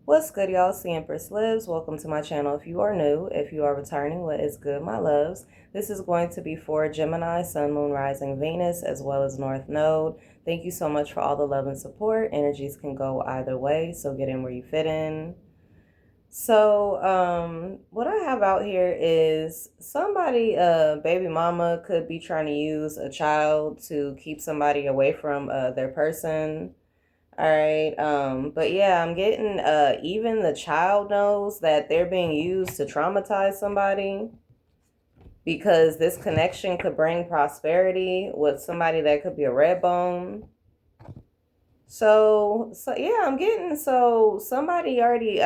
What's good, y'all? Empress Lives. Welcome to my channel. If you are new, if you are returning, what is good, my loves? This is going to be for Gemini, Sun, Moon, Rising, Venus, as well as North Node. Thank you so much for all the love and support. Energies can go either way, so get in where you fit in. So, what I have out here is somebody, baby mama could be trying to use a child to keep somebody away from their person. All right. But yeah, I'm getting even the child knows that they're being used to traumatize somebody because this connection could bring prosperity with somebody that could be a red bone. So yeah, I'm getting somebody already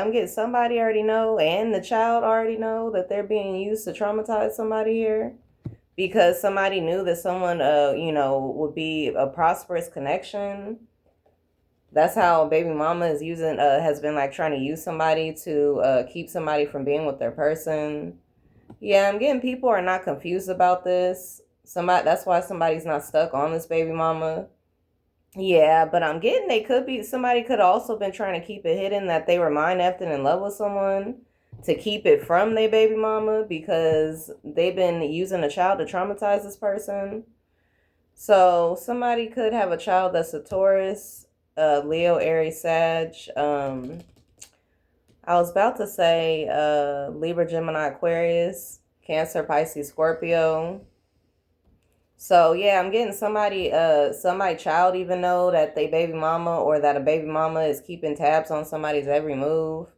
know, and the child already know that they're being used to traumatize somebody here because somebody knew that someone would be a prosperous connection. That's how baby mama is using has been like trying to use somebody to keep somebody from being with their person. Yeah, I'm getting people are not confused about this. That's why somebody's not stuck on this baby mama. Yeah, but I'm getting they could be somebody could also been trying to keep it hidden that they were mind effing in love with someone to keep it from their baby mama because they've been using a child to traumatize this person. So somebody could have a child that's a Taurus, Leo, Aries, Sag. I was about to say Libra, Gemini, Aquarius, Cancer, Pisces, Scorpio. So yeah, I'm getting somebody child even know that they baby mama or that a baby mama is keeping tabs on somebody's every move.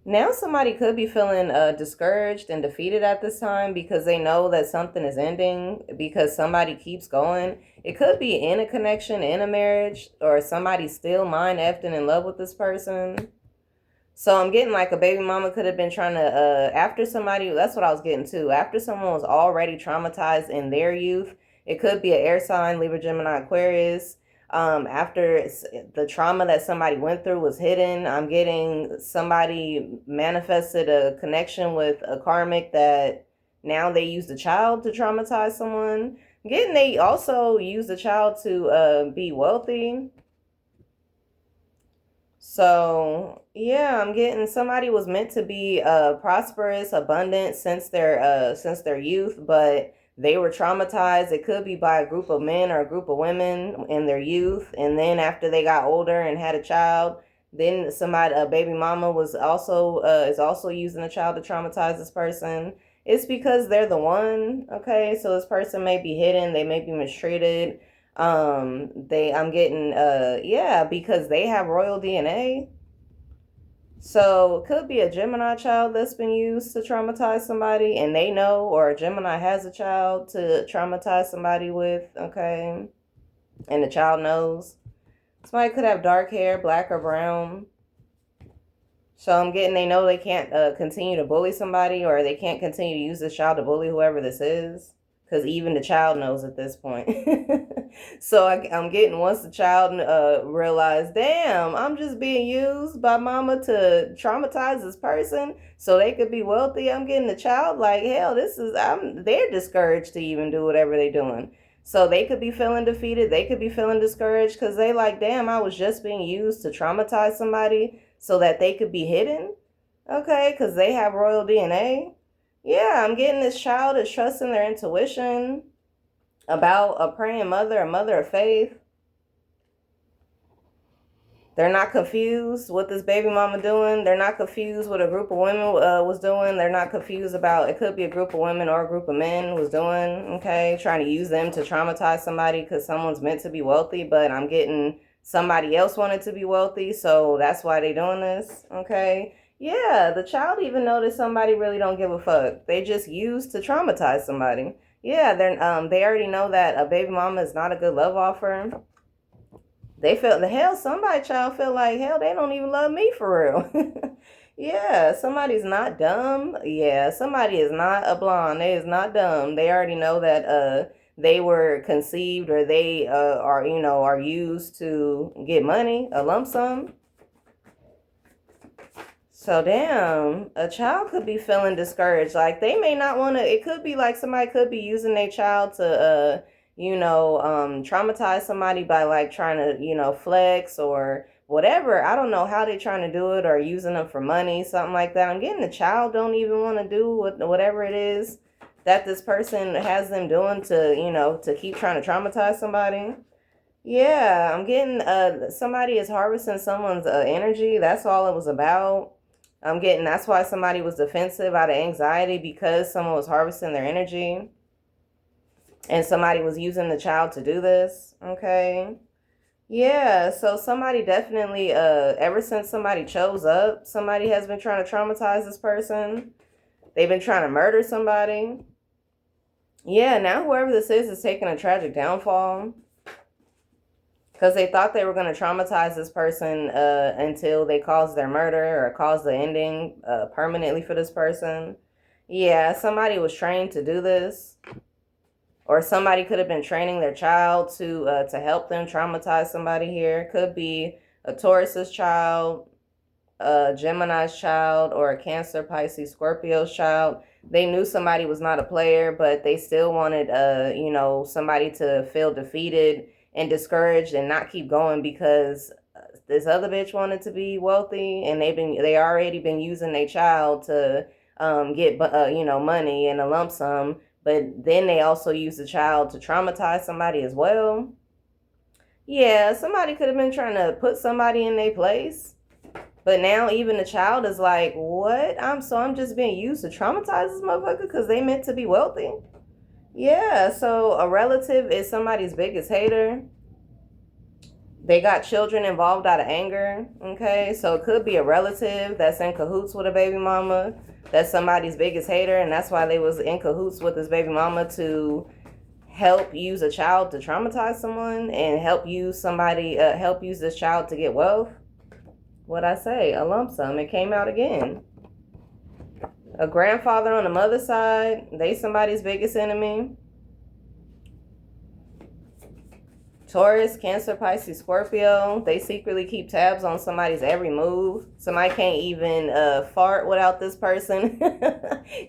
Now somebody could be feeling discouraged and defeated at this time because they know that something is ending because somebody keeps going. It could be in a connection, in a marriage, or somebody still mind effed and in love with this person. So I'm getting like a baby mama could have been trying to, after somebody, that's what I was getting to. After someone was already traumatized in their youth, it could be an air sign, Libra, Gemini, Aquarius. After the trauma that somebody went through was hidden, I'm getting somebody manifested a connection with a karmic that now they use the child to traumatize someone. I'm getting they also use the child to be wealthy. So yeah, I'm getting somebody was meant to be prosperous, abundant since their youth, but they were traumatized. It could be by a group of men or a group of women in their youth, and then after they got older and had a child, then somebody a baby mama was also is also using a child to traumatize this person. It's because they're the one, okay? So this person may be hidden, they may be mistreated, I'm getting yeah, because they have royal DNA. So it could be a Gemini child that's been used to traumatize somebody and they know, or a Gemini has a child to traumatize somebody with, okay? And the child knows. Somebody could have dark hair, black or brown. So I'm getting they know they can't continue to bully somebody, or they can't continue to use this child to bully whoever this is, because even the child knows at this point. So I'm getting once the child realized, damn, I'm just being used by mama to traumatize this person so they could be wealthy. I'm getting the child like, hell, they're discouraged to even do whatever they're doing. So they could be feeling defeated. They could be feeling discouraged because they like, damn, I was just being used to traumatize somebody so that they could be hidden. Okay, because they have royal DNA. Yeah, I'm getting this child is trusting their intuition about a praying mother, a mother of faith. They're not confused what this baby mama doing. They're not confused what a group of women was doing. They're not confused about, it could be a group of women or a group of men was doing, okay, trying to use them to traumatize somebody because someone's meant to be wealthy, but I'm getting somebody else wanted to be wealthy, so that's why they doing this, okay? Yeah, the child even noticed somebody really don't give a fuck. They just used to traumatize somebody. Yeah, they already know that a baby mama is not a good love offer. They felt the hell somebody child felt like hell they don't even love me for real. Yeah, somebody's not dumb. Yeah, somebody is not a blonde. They is not dumb. They already know that they were conceived or they are used to get money, a lump sum. So damn, a child could be feeling discouraged. Like they may not want to. It could be like somebody could be using their child to, traumatize somebody by like trying to, flex or whatever. I don't know how they're trying to do it or using them for money, something like that. I'm getting the child don't even want to do whatever it is that this person has them doing to, to keep trying to traumatize somebody. Yeah, I'm getting somebody is harvesting someone's energy. That's all it was about. I'm getting that's why somebody was defensive out of anxiety because someone was harvesting their energy and somebody was using the child to do this. Okay. Yeah, so somebody definitely ever since somebody chose up, somebody has been trying to traumatize this person. They've been trying to murder somebody. Yeah, now whoever this is taking a tragic downfall because they thought they were going to traumatize this person until they caused their murder or caused the ending permanently for this person. Yeah, somebody was trained to do this, or somebody could have been training their child to help them traumatize somebody here. Could be a Taurus's child, a Gemini's child, or a Cancer, Pisces, Scorpio's child. They knew somebody was not a player, but they still wanted somebody to feel defeated and discouraged and not keep going because this other bitch wanted to be wealthy, and they already been using their child to get money in a lump sum, but then they also use the child to traumatize somebody as well. Yeah, somebody could have been trying to put somebody in their place, but now even the child is like, what? I'm just being used to traumatize this motherfucker because they meant to be wealthy. Yeah, so a relative is somebody's biggest hater. They got children involved out of anger. Okay, so it could be a relative that's in cahoots with a baby mama. That's somebody's biggest hater, and that's why they was in cahoots with this baby mama to help use a child to traumatize someone and help use this child to get wealth. What'd I say? A lump sum. It came out again. A grandfather on the mother's side, they somebody's biggest enemy. Taurus, Cancer, Pisces, Scorpio, they secretly keep tabs on somebody's every move. Somebody can't even fart without this person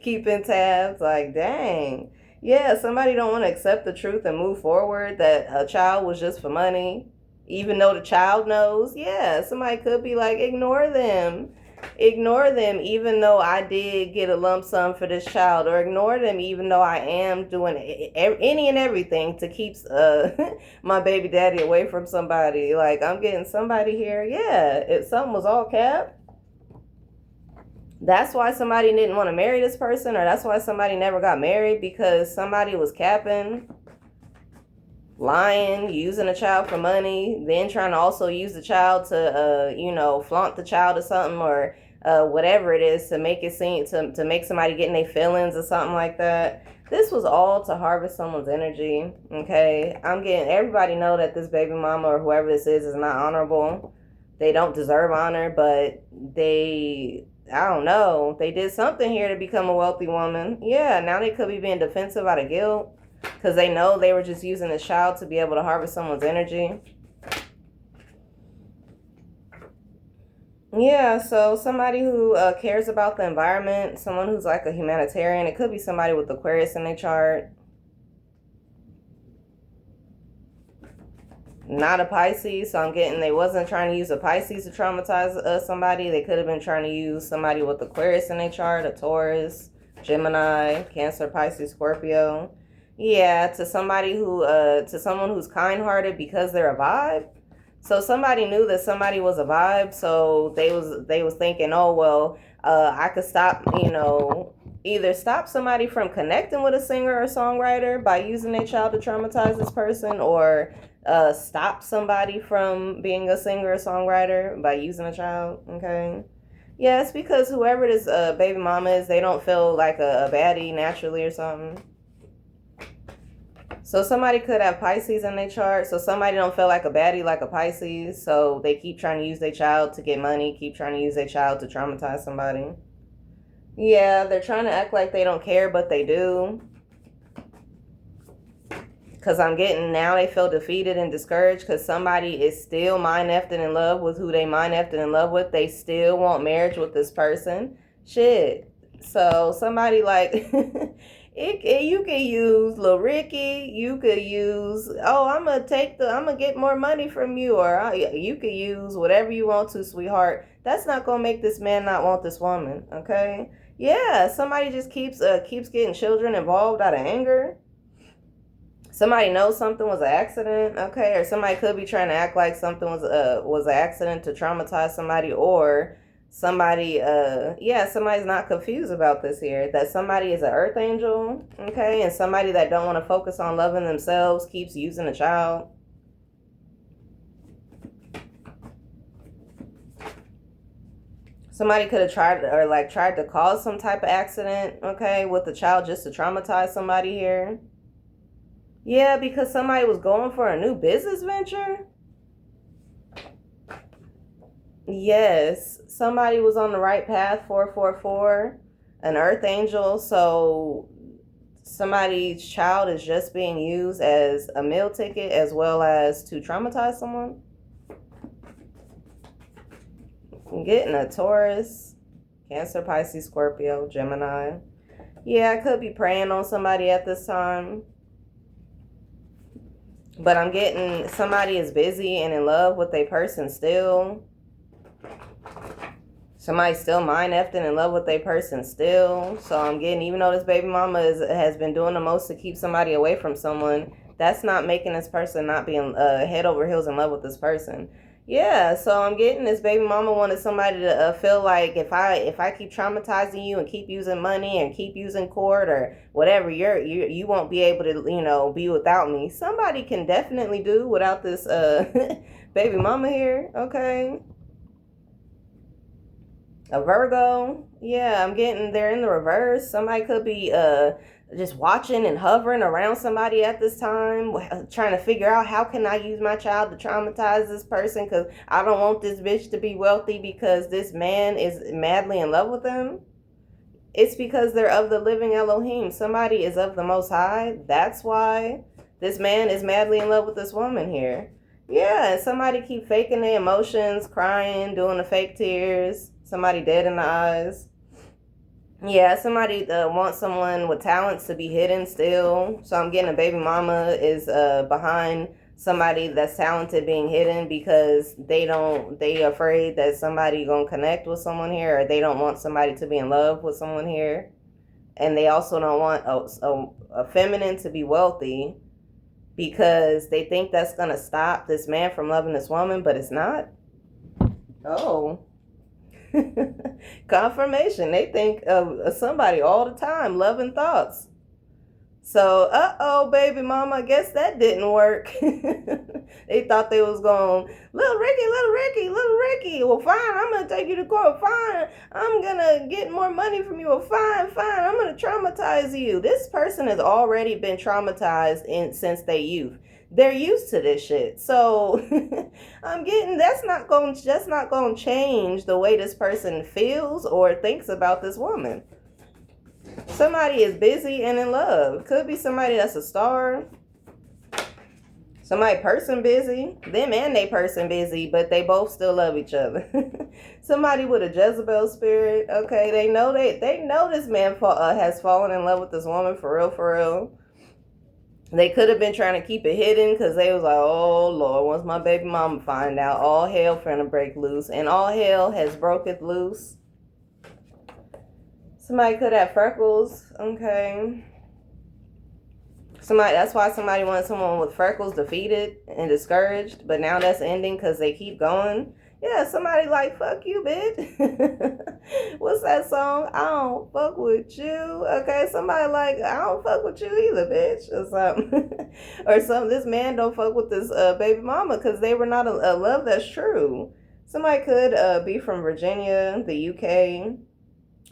keeping tabs. Like, dang. Yeah, somebody don't want to accept the truth and move forward that a child was just for money, even though the child knows. Yeah, somebody could be like, ignore them, even though I did get a lump sum for this child, or ignore them even though I am doing any and everything to keep my baby daddy away from somebody. Like, I'm getting somebody here. Yeah, if something was all cap, that's why somebody didn't want to marry this person, or that's why somebody never got married, because somebody was capping, lying, using a child for money, then trying to also use the child to flaunt the child or something, or whatever it is to make it seem to make somebody get in their feelings or something like that. This was all to harvest someone's energy. Okay, I'm getting everybody know that this baby mama or whoever this is not honorable. They don't deserve honor, but I don't know, they did something here to become a wealthy woman. Yeah, now they could be being defensive out of guilt because they know they were just using a child to be able to harvest someone's energy. Yeah, so somebody who cares about the environment, someone who's like a humanitarian. It could be somebody with Aquarius in their chart. Not a Pisces, so I'm getting they wasn't trying to use a Pisces to traumatize somebody. They could have been trying to use somebody with Aquarius in their chart, a Taurus, Gemini, Cancer, Pisces, Scorpio. Yeah, to someone who's kind-hearted because they're a vibe. So somebody knew that somebody was a vibe, so they was thinking, oh well, I could stop, either stop somebody from connecting with a singer or songwriter by using their child to traumatize this person, or stop somebody from being a singer or songwriter by using a child. Okay. Yeah, it's because whoever this baby mama is, they don't feel like a baddie naturally or something. So somebody could have Pisces in their chart. So somebody don't feel like a baddie like a Pisces. So they keep trying to use their child to get money, keep trying to use their child to traumatize somebody. Yeah, they're trying to act like they don't care, but they do. Because I'm getting now they feel defeated and discouraged because somebody is still mind-effed in love with who they mind-effed in love with. They still want marriage with this person. Shit. So somebody like... You can use Lil Ricky. You could use, oh, I'm gonna get more money from you, or you could use whatever you want to, sweetheart. That's not gonna make this man not want this woman. Okay. Yeah, somebody just keeps getting children involved out of anger. Somebody knows something was an accident, okay, or somebody could be trying to act like something was an accident to traumatize somebody, or somebody yeah, somebody's not confused about this here, that somebody is an earth angel, okay, and somebody that don't want to focus on loving themselves keeps using a child. Somebody could have tried to cause some type of accident, okay, with the child just to traumatize somebody here. Yeah, because somebody was going for a new business venture. Yes, somebody was on the right path, 444, an earth angel. So somebody's child is just being used as a meal ticket as well as to traumatize someone. I'm getting a Taurus, Cancer, Pisces, Scorpio, Gemini. Yeah, I could be praying on somebody at this time. But I'm getting somebody is busy and in love with a person still. Somebody's still mind effing in love with a person still. So I'm getting, even though this baby mama has been doing the most to keep somebody away from someone, that's not making this person not being head over heels in love with this person. Yeah, so I'm getting this baby mama wanted somebody to feel like if I keep traumatizing you and keep using money and keep using court or whatever, you won't be able to be without me. Somebody can definitely do without this baby mama here. Okay. A Virgo. Yeah, I'm getting there in the reverse. Somebody could be just watching and hovering around somebody at this time, trying to figure out how can I use my child to traumatize this person, because I don't want this bitch to be wealthy because this man is madly in love with them. It's because they're of the living Elohim. Somebody is of the Most High. That's why this man is madly in love with this woman here. Yeah, and somebody keep faking their emotions, crying, doing the fake tears. Somebody dead in the eyes. Yeah, somebody wants someone with talents to be hidden still. So I'm getting a baby mama is behind somebody that's talented being hidden because they afraid that somebody gonna connect with someone here, or they don't want somebody to be in love with someone here, and they also don't want a feminine to be wealthy because they think that's gonna stop this man from loving this woman, but it's not. Oh. Confirmation. They think of somebody all the time, loving thoughts. So, baby mama, I guess that didn't work. They thought they was going, little Ricky. Well, fine, I'm going to take you to court. Fine, I'm going to get more money from you. Well, fine, I'm going to traumatize you. This person has already been traumatized since their youth. They're used to this shit. So I'm getting that's not going to change the way this person feels or thinks about this woman. Somebody is busy and in love. Could be somebody that's a star. Somebody person busy. Them and they person busy, but they both still love each other. Somebody with a Jezebel spirit. Okay, they know this man has fallen in love with this woman for real. They could have been trying to keep it hidden because they was like, oh, Lord, once my baby mama find out, all hell finna break loose. And all hell has broketh loose. Somebody could have freckles. Okay. That's why somebody wanted someone with freckles defeated and discouraged. But now that's ending because they keep going. Yeah, somebody like, fuck you, bitch. What's that song? I don't fuck with you. Okay, somebody like, I don't fuck with you either, bitch. Or something. Or this man don't fuck with this baby mama because they were not a love that's true. Somebody could be from Virginia, the UK.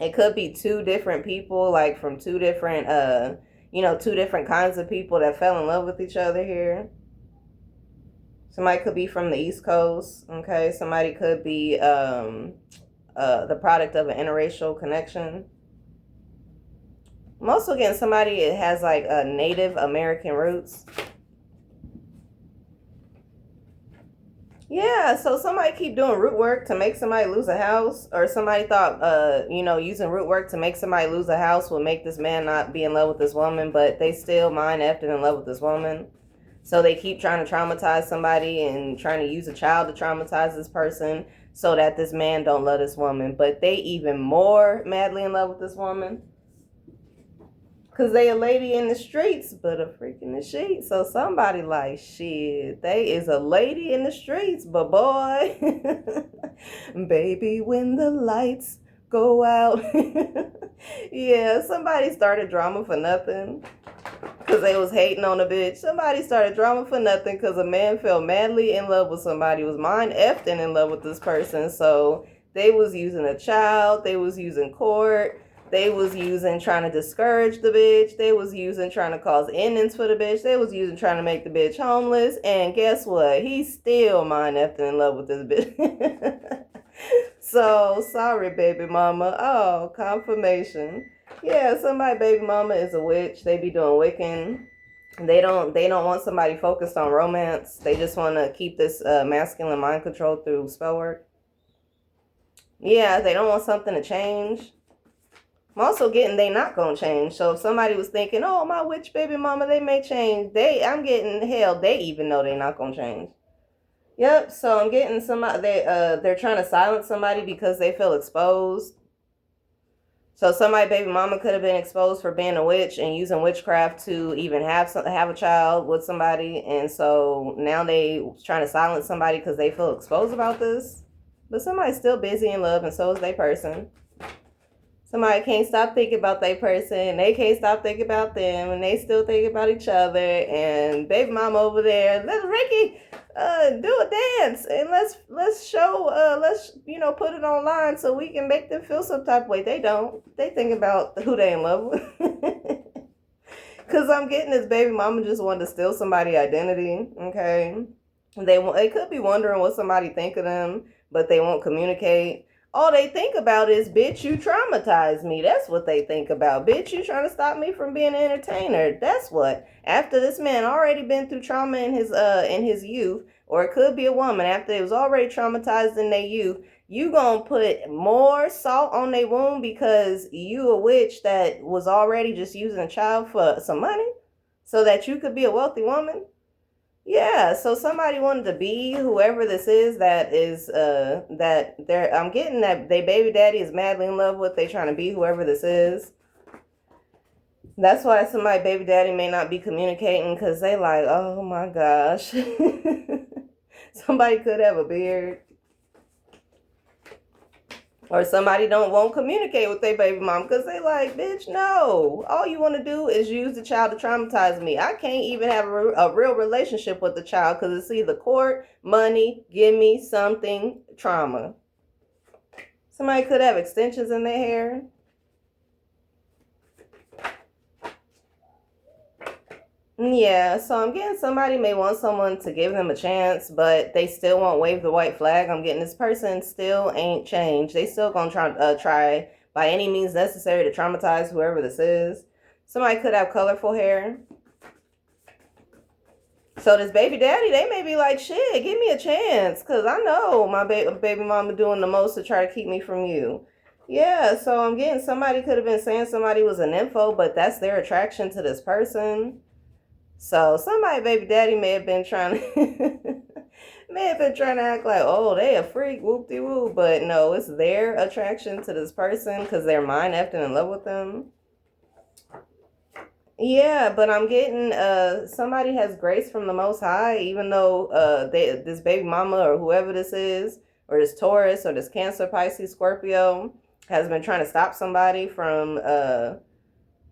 It could be two different people, like from two different kinds of people that fell in love with each other here. Somebody could be from the East Coast, okay? Somebody could be the product of an interracial connection. I'm also getting somebody that has like Native American roots. Yeah, so somebody keep doing root work to make somebody lose a house, or somebody thought, using root work to make somebody lose a house will make this man not be in love with this woman, but they still mind effing in love with this woman. So they keep trying to traumatize somebody and trying to use a child to traumatize this person so that this man don't love this woman, but they even more madly in love with this woman. Cause they a lady in the streets, but a freak in the sheets. So somebody like, shit, they is a lady in the streets, but boy, baby, when the lights go out. Yeah, somebody started drama for nothing. Cause they was hating on a bitch. Somebody started drama for nothing because a man fell madly in love with somebody, was mind effed and in love with this person. So they was using a child, they was using court. They was using trying to discourage the bitch. They was using trying to cause endings for the bitch. They was using trying to make the bitch homeless. And guess what? He's still mind effing in love with this bitch. So sorry, baby mama. Oh, confirmation. Yeah, somebody baby mama is a witch. They be doing Wiccan. They don't want somebody focused on romance. They just want to keep this masculine mind control through spell work. Yeah, they don't want something to change. I'm also getting they not gonna change. So if somebody was thinking, oh, my witch baby mama, they may change. I'm getting hell. They even know they not gonna change. Yep. So I'm getting somebody. They're trying to silence somebody because they feel exposed. So somebody baby mama could have been exposed for being a witch and using witchcraft to even have a child with somebody, and so now they trying to silence somebody because they feel exposed about this. But somebody's still busy in love, and so is they person. Somebody can't stop thinking about their person. They can't stop thinking about them, and they still think about each other. And baby mama over there, let's Ricky, do a dance, and let's show, put it online so we can make them feel some type of way. They don't. They think about who they in love with. Cause I'm getting this baby mama just wanted to steal somebody's identity. Okay, they could be wondering what somebody think of them, but they won't communicate. All they think about is, bitch, you traumatized me. That's what they think about. Bitch, you trying to stop me from being an entertainer. That's what. After this man already been through trauma in his youth, or it could be a woman, after they was already traumatized in their youth, you gonna put more salt on their wound because you a witch that was already just using a child for some money so that you could be a wealthy woman? Yeah, so somebody wanted to be whoever this is that is that they're I'm getting that they baby daddy is madly in love with. They trying to be whoever this is. That's why somebody baby daddy may not be communicating because they like, oh my gosh. Somebody could have a beard. Or somebody won't communicate with their baby mom because they like, bitch, no. All you want to do is use the child to traumatize me. I can't even have a real relationship with the child because it's either court, money, give me something, trauma. Somebody could have extensions in their hair. Yeah, so I'm getting somebody may want someone to give them a chance, but they still won't wave the white flag. I'm getting this person still ain't changed. They still gonna try by any means necessary to traumatize whoever this is. Somebody could have colorful hair. So this baby daddy, they may be like, shit, give me a chance, because I know my baby mama doing the most to try to keep me from you. Yeah, so I'm getting somebody could have been saying somebody was an info, but that's their attraction to this person. So somebody baby daddy may have been trying to act like, oh, they a freak, whoop-de-woo, but no, it's their attraction to this person because they're mind effing in love with them. Yeah, but I'm getting somebody has grace from the Most High, even though this baby mama or whoever this is, or this Taurus or this Cancer, Pisces, Scorpio has been trying to stop somebody from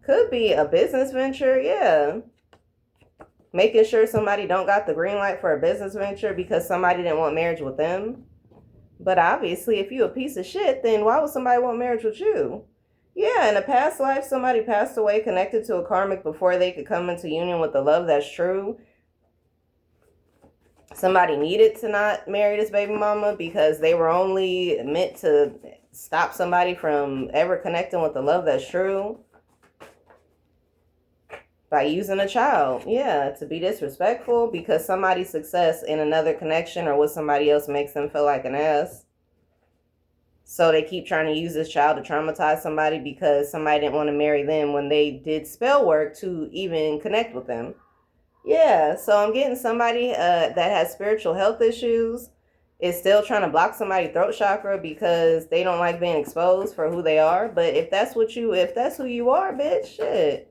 could be a business venture, yeah. Making sure somebody don't got the green light for a business venture because somebody didn't want marriage with them. But obviously, if you a piece of shit, then why would somebody want marriage with you? Yeah, in a past life, somebody passed away connected to a karmic before they could come into union with the love that's true. Somebody needed to not marry this baby mama because they were only meant to stop somebody from ever connecting with the love that's true. By using a child, yeah, to be disrespectful because somebody's success in another connection or with somebody else makes them feel like an ass. So they keep trying to use this child to traumatize somebody because somebody didn't want to marry them when they did spell work to even connect with them. Yeah, so I'm getting somebody that has spiritual health issues is still trying to block somebody's throat chakra because they don't like being exposed for who they are. But if that's who you are, bitch, shit.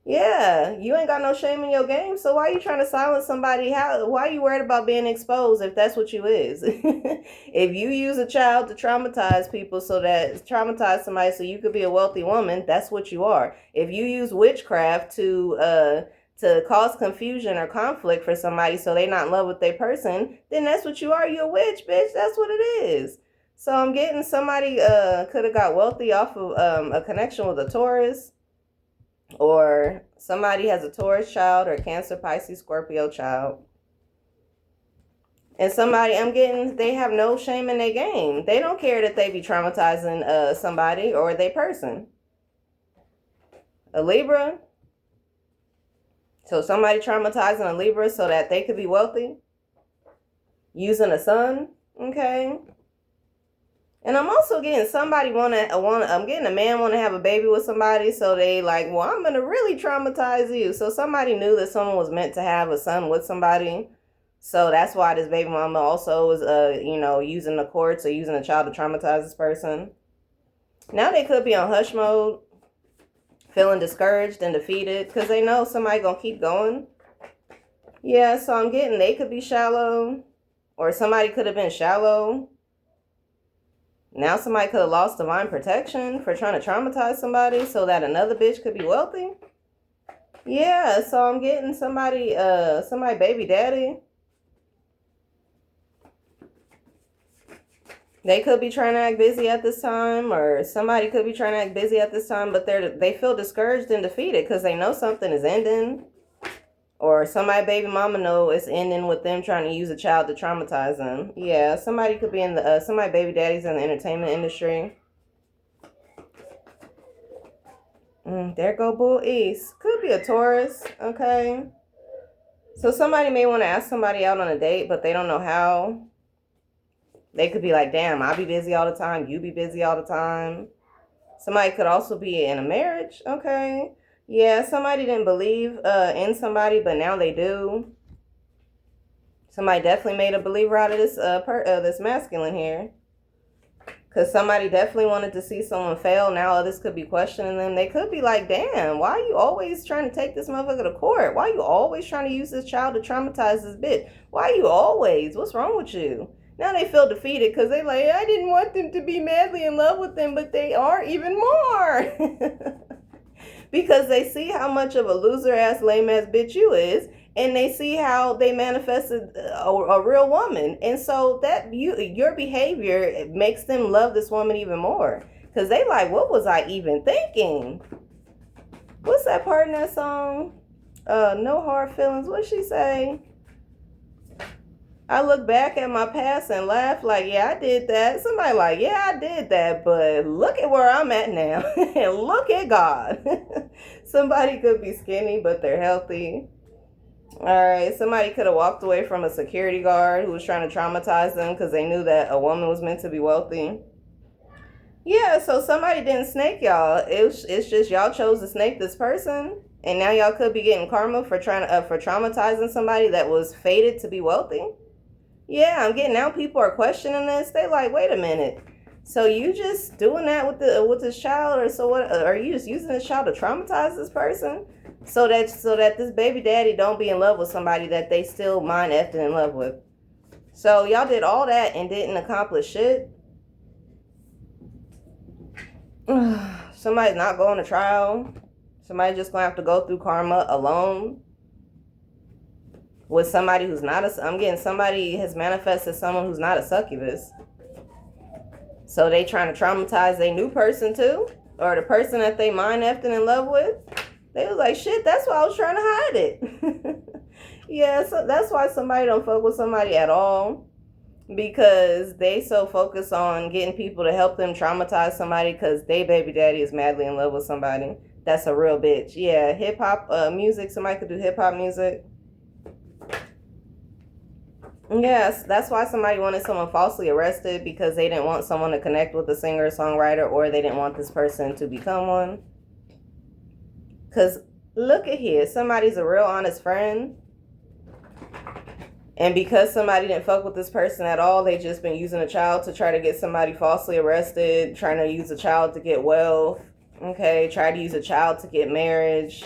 Yeah, you ain't got no shame in your game, so why you trying to silence somebody? Why you worried about being exposed if that's what you is? If you use a child to traumatize people traumatize somebody so you could be a wealthy woman, that's what you are. If you use witchcraft to cause confusion or conflict for somebody so they not in love with their person, then that's what you are. You a witch, bitch. That's what it is. So I'm getting somebody could have got wealthy off of a connection with a Taurus, or somebody has a Taurus child or a Cancer, Pisces, Scorpio child. And somebody, I'm getting, they have no shame in their game. They don't care that they be traumatizing somebody or their person. A Libra. So somebody traumatizing a Libra so that they could be wealthy. Using a sun. Okay. And I'm also getting I'm getting a man want to have a baby with somebody, so they like, well, I'm going to really traumatize you. So somebody knew that someone was meant to have a son with somebody. So that's why this baby mama also is, using the courts or using a child to traumatize this person. Now they could be on hush mode, feeling discouraged and defeated because they know somebody going to keep going. Yeah, so I'm getting they could be shallow, or somebody could have been shallow. Now somebody could have lost divine protection for trying to traumatize somebody so that another bitch could be wealthy. Yeah, so I'm getting somebody baby daddy. They could be trying to act busy at this time, or somebody could be trying to act busy at this time, but they feel discouraged and defeated because they know something is ending. Or somebody baby mama know it's ending with them trying to use a child to traumatize them. Yeah, somebody could be in the somebody baby daddy's in the entertainment industry. There go Bull East. Could be a Taurus. Okay. So somebody may want to ask somebody out on a date, but they don't know how. They could be like, damn, I'll be busy all the time. You be busy all the time. Somebody could also be in a marriage. Okay. Yeah, somebody didn't believe in somebody, but now they do. Somebody definitely made a believer out of this masculine here. Because somebody definitely wanted to see someone fail. Now others could be questioning them. They could be like, damn, why are you always trying to take this motherfucker to court? Why are you always trying to use this child to traumatize this bitch? Why are you always? What's wrong with you? Now they feel defeated because they like, I didn't want them to be madly in love with them, but they are even more. Because they see how much of a loser ass, lame ass bitch you is, and they see how they manifested a real woman, and so that your behavior makes them love this woman even more. Because they like, what was I even thinking? What's that part in that song? No hard feelings. What'd she say? I look back at my past and laugh like, yeah, I did that. Somebody like, yeah, I did that, but look at where I'm at now. And look at God. Somebody could be skinny, but they're healthy. All right, somebody could have walked away from a security guard who was trying to traumatize them because they knew that a woman was meant to be wealthy. Yeah, so somebody didn't snake y'all. It's just y'all chose to snake this person, and now y'all could be getting karma for for traumatizing somebody that was fated to be wealthy. Yeah, I'm getting now people are questioning this. They like, wait a minute. So you just doing that with this child, or so what? Are you just using this child to traumatize this person, so that this baby daddy don't be in love with somebody that they still mind effing in love with? So y'all did all that and didn't accomplish shit. Somebody's not going to trial. Somebody's just gonna have to go through karma alone. With somebody who's not I'm getting somebody has manifested someone who's not a succubus. So they trying to traumatize their new person too, or the person that they mind effing in love with. They was like, shit, that's why I was trying to hide it. Yeah, so that's why somebody don't fuck with somebody at all, because they so focused on getting people to help them traumatize somebody because they baby daddy is madly in love with somebody. That's a real bitch. Yeah, hip hop music. Somebody could do hip hop music. Yes, that's why somebody wanted someone falsely arrested, because they didn't want someone to connect with a singer or songwriter, or they didn't want this person to become one. Because look at here, somebody's a real honest friend. And because somebody didn't fuck with this person at all, they just been using a child to try to get somebody falsely arrested, trying to use a child to get wealth. Okay, try to use a child to get marriage.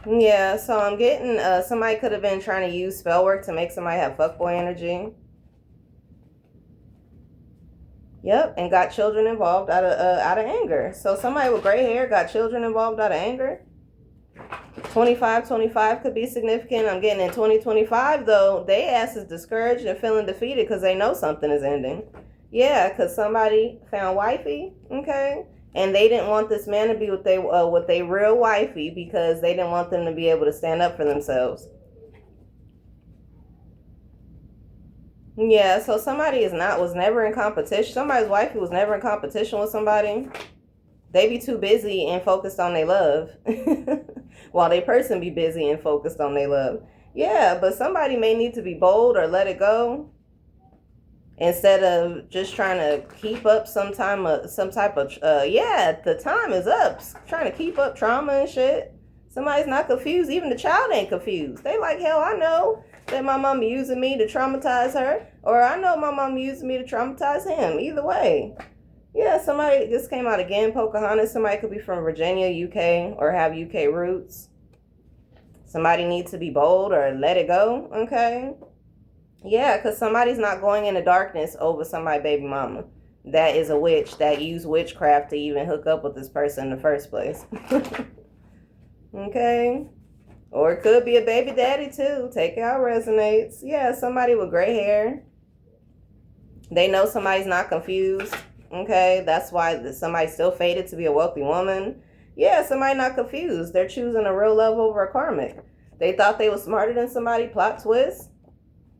Yeah, so I'm getting somebody could have been trying to use spell work to make somebody have fuckboy energy. Yep, and got children involved out of anger. So somebody with gray hair got children involved out of anger. 25 could be significant. I'm getting in 2025 though, they ass is discouraged and feeling defeated because they know something is ending. Yeah, because somebody found wifey, okay, and they didn't want this man to be with they real wifey, because they didn't want them to be able to stand up for themselves. Yeah, so somebody was never in competition. Somebody's wifey was never in competition with somebody. They be too busy and focused on their love, while they person be busy and focused on their love. Yeah, but somebody may need to be bold or let it go, instead of just trying to keep up some type of yeah, the time is up, trying to keep up trauma and shit. Somebody's not confused. Even the child ain't confused. They like, hell, I know that my mama using me to traumatize her, or I know my mama using me to traumatize him. Either way. Yeah, somebody just came out again, Pocahontas. Somebody could be from Virginia, UK, or have UK roots. Somebody needs to be bold or let it go, okay? Yeah, because somebody's not going into darkness over somebody's baby mama. That is a witch that used witchcraft to even hook up with this person in the first place. Okay? Or it could be a baby daddy too. Take it how it resonates. Yeah, somebody with gray hair. They know somebody's not confused. Okay, that's why somebody's still fated to be a wealthy woman. Yeah, somebody not confused. They're choosing a real love over a karmic. They thought they were smarter than somebody. Plot twist.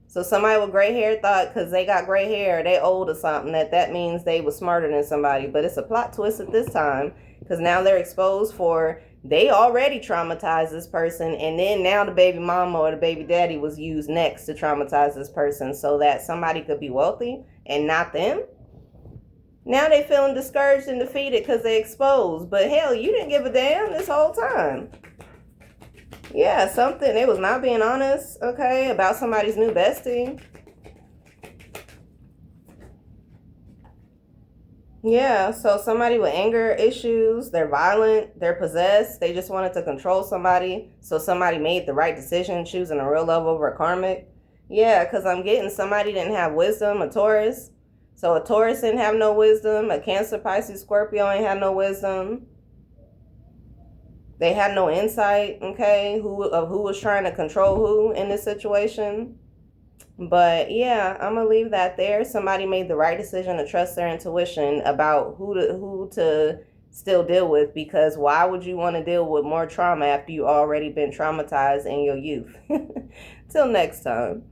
So somebody with gray hair thought because they got gray hair, they old or something, that means they were smarter than somebody. But it's a plot twist at this time, because now they're exposed for, they already traumatized this person, and then now the baby mama or the baby daddy was used next to traumatize this person so that somebody could be wealthy and not them. Now they feeling discouraged and defeated because they exposed. But hell, you didn't give a damn this whole time. Yeah, something, they was not being honest, okay, about somebody's new bestie. Yeah, so somebody with anger issues, they're violent, they're possessed, they just wanted to control somebody, so somebody made the right decision choosing a real love over a karmic. Yeah, because I'm getting somebody didn't have wisdom, a Taurus. So a Taurus didn't have no wisdom, a Cancer, Pisces, Scorpio ain't had no wisdom. They had no insight, okay, who was trying to control who in this situation. But yeah, I'm gonna leave that there. Somebody made the right decision to trust their intuition about who to still deal with, because why would you want to deal with more trauma after you already been traumatized in your youth? Till next time.